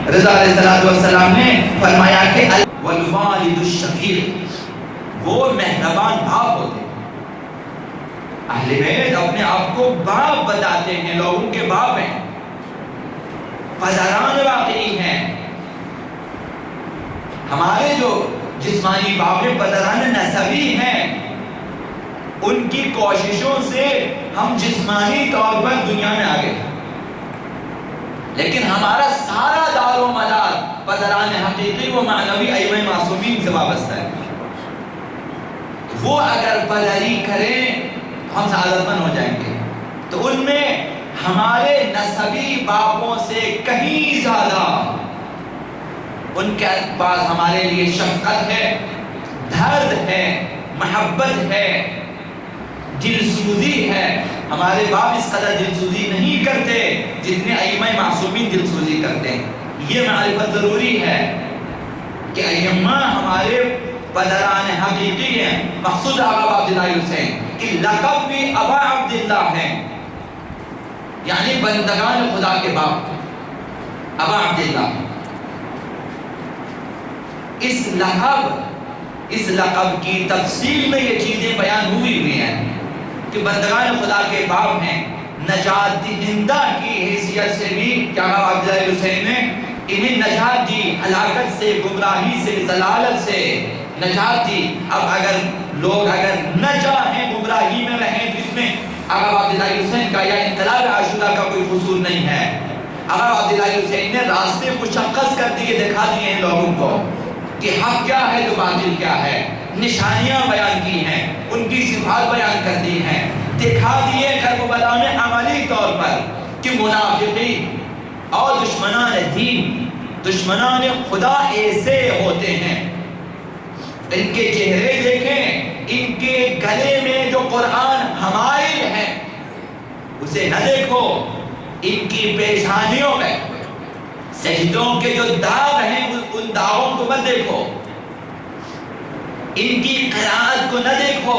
رضا علیہ السلام نے فرمایا کہ والوالد الشفیق، وہ مہربان باپ ہوتے ہیں۔ اہل بیت اپنے آپ کو باپ بتاتے ہیں، لوگوں کے باپ ہیں، پدران واقعی ہیں۔ ہمارے جو جسمانی باپ ہیں پدران نسبی ہیں، ان کی کوششوں سے ہم جسمانی طور پر دنیا میں آگے ہیں، لیکن ہمارا سارا دار و مدار پدران حقیقی و معنوی ائمہ معصومین سے وابستہ ہے۔ وہ اگر پدری کریں ہم سعادت مند ہو جائیں گے۔ تو ان میں ہمارے نسبی باپوں سے کہیں زیادہ ان کے پاس ہمارے لیے شفقت ہے، درد ہے، محبت ہے، دلسوزی ہے۔ ہمارے باپ اس قدر دلسوزی نہیں کرتے جتنے ائمہ معصومین دلسوزی کرتے ہیں۔ یہ معرفت ضروری ہے کہ ائمہ ہمارے پدران حقیقی ہیں، مخصوص آقا عبداللہ حسین کہ لقب بھی ابا عبداللہ ہیں، یعنی بندگان خدا کے باپ ابا عبداللہ۔ اس لقب کی تفصیل میں یہ چیزیں بیان ہوئی ہیں کہ بندگان خدا کے باپ ہیں۔ نجات دہندہ کی حیثیت سے بھی کیا آقا عبداللہ حسین نے انہیں نجات دی، ہلاکت سے، گمراہی سے، ضلالت سے نجات دی۔ اب اگر لوگ نہ چاہیں گمراہی میں رہیں تو اس میں آقا عبداللہ حسین کا یا انقلاب عاشورہ کا کوئی قصور نہیں ہے۔ آقا عبداللہ حسین نے راستے مشخص کر دیے، دکھا دیے ہیں لوگوں کو کہ حق کیا ہے تو باطل کیا ہے، نشانیاں بیان کی ہیں، ان کی صفات بیان کر دی ہیں، دکھا دیے کربلا میں عملی طور پر کہ منافقین اور دشمنان دین، دشمنان خدا ایسے ہوتے ہیں۔ ان کے چہرے دیکھیں، ان کے گلے میں جو قرآن حمائل ہے اسے نہ دیکھو، ان کی پیشانیوں میں سجدوں کے جو داغ ہیں ان داغوں کو مت دیکھو، ان کی قرآت کو نہ دیکھو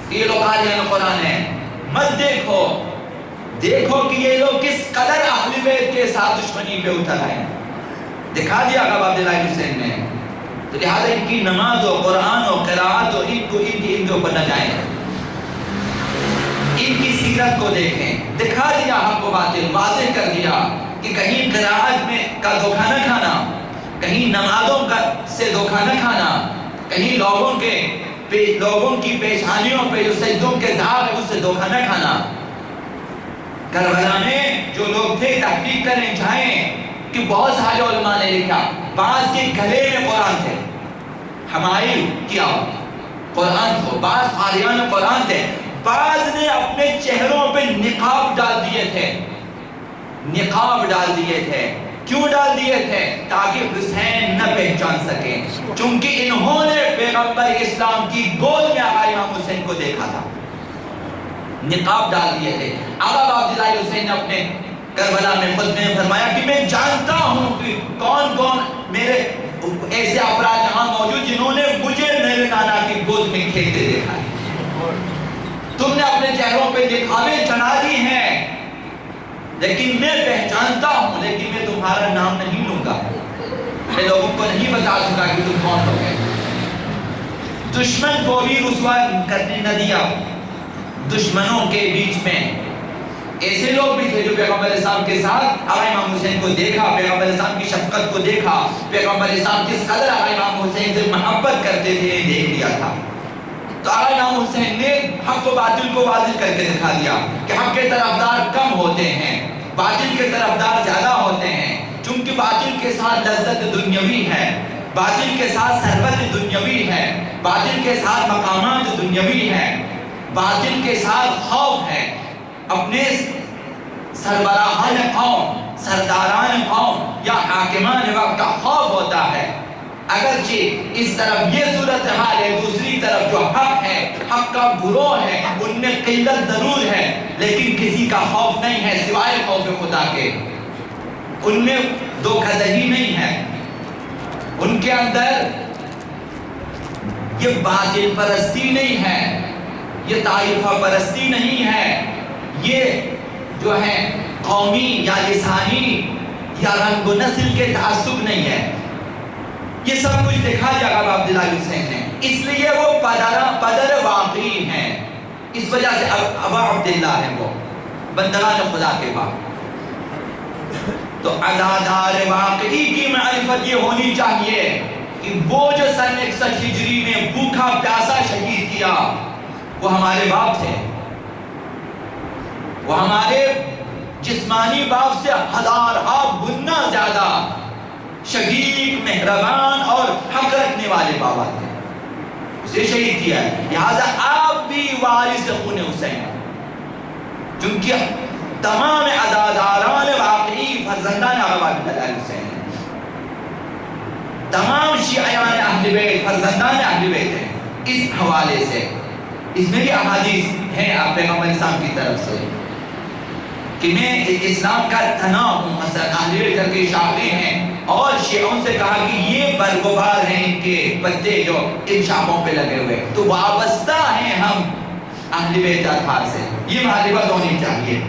کہ یہ لوگ قاریان قرآن ہیں، مت دیکھو، دیکھو کہ یہ لوگ کس قدر اہل بیت کے ساتھ دشمنی پہ اتر آئے۔ دکھا دیا آقا عبداللہ حسین نے، تو لہذا ان کی نماز و قرآن و قرآت و ان کے اوپر نہ جائیں، ان کی سیرت کو دیکھیں۔ دکھا دیا حق و باطل، واضح کر دیا کہ کہیں قرآت میں کا دھوکہ نہ کھانا، کہیں نمازوں کا سے دھوکہ نہ کھانا، کہیں لوگوں کی پیشانیوں پہ جو سجدوں کے داغ ہے اس سے دھوکہ نہ کھانا۔ کربلا میں جو لوگ تھے تحقیق کریں جائیں کہ بہت سارے علماء نے لکھا، بعض کے گلے میں قرآن تھے، حمائل کیا قرآن کو، بعض قاریان قرآن تھے، بعض نے اپنے چہروں پہ نقاب ڈال دیے تھے، نقاب ڈال دیے تھے۔ کیوں ڈال دیے تھے؟ تاکہ حسین نہ پہچان سکیں، چونکہ انہوں نے پیغمبر اسلام کی گود میں آقا امام حسین کو دیکھا تھا، نقاب ڈال دیے تھے۔ آقا عبداللہ حسین نے اپنے کربلا میں خطبے میں فرمایا کہ میں جانتا ہوں کہ کون کون میرے ایسے افراد یہاں موجود جنہوں نے مجھے میرے نانا کی گود میں کھیلتے دیکھا ہے۔ تم نے اپنے چہروں پہ دکھاوے چڑھا دی ہیں، لیکن میں پہچانتا ہوں، لیکن میں تمہارا نام نہیں لوں گا، میں لوگوں کو نہیں بتا دوں گا کہ تم کون لوگ ہیں۔ دشمن کو بھی رسوا کرنے نہ دیا۔ دشمنوں کے بیچ میں ایسے لوگ بھی تھے جو پیغمبر اسلام کے ساتھ آقا امام حسین کو دیکھا، پیغمبر اسلام کی شفقت کو دیکھا، پیغمبر اسلام کس قدر آقا امام حسین سے محبت کرتے تھے دیکھ لیا تھا۔ تو آقا امام حسین نے حق و باطل کو واضح کر کے دکھا دیا کہ حق کے طرفدار کم ہوتے ہیں، باطل کے طرفدار زیادہ ہوتے ہیں، چونکہ باطل کے ساتھ لذت دنیاوی ہے، باطل کے ساتھ ثروت دنیاوی ہے، باطل کے ساتھ مقامات دنیاوی ہے، باطل کے ساتھ خوف ہے۔ اپنے سربراہان قوم، سرداران قوم یا حاکمان وقت کا خوف ہوتا ہے۔ اگرچہ اس طرف یہ صورتحال ہے، دوسری طرف جو حق ہے، حق کا گروہ ہے، ان میں قلت ضرور ہے، لیکن کسی کا خوف نہیں ہے سوائے خوف خدا کے۔ ان میں دھوکہ دہی نہیں ہے، ان کے اندر یہ باطل پرستی نہیں ہے، یہ طائفہ پرستی نہیں ہے، یہ جو ہے قومی یا لسانی یا رنگ و نسل کے تعصب نہیں ہے، یہ سب کچھ دکھا دیا ابا عبداللہ حسین نے، اس لیے وہ پدر واقعی ہیں، اس وجہ سے ابا عبداللہ ہیں وہ بندگان خدا کے باپ۔ تو عزادار واقعی کی معرفت یہ ہونی چاہیے کہ وہ جو سن 61 ہجری میں بھوکا پیاسا شہید کیا وہ ہمارے باپ تھے، وہ ہمارے جسمانی باپ سے ہزارہا گنا زیادہ شفیق، مہربان اور حق رکھنے والے بابا تھے، اسے شہید کیا ہے۔ لہذا آپ بھی وارث خون حسین ہیں، چونکہ تمام عزاداران واقعی فرزندان آقا عبداللہ حسین ہیں، تمام شیعیان اہل بیت فرزندان اہل بیت ہیں۔ اس حوالے سے اس میں بھی احادیث ہیں آپ پیغمبر اسلام کی طرف سے کہ میں اسلام کا تنا ہوں، مثلا اہل بیت کے شاخیں ہیں، اور شیعوں سے کہا کہ یہ برگزار ہیں ان کے پتے جو ان شاخوں پہ لگے ہوئے، تو وابستہ ہیں ہم اہل بیت اطہار سے، یہ معرفت ہونی چاہیے۔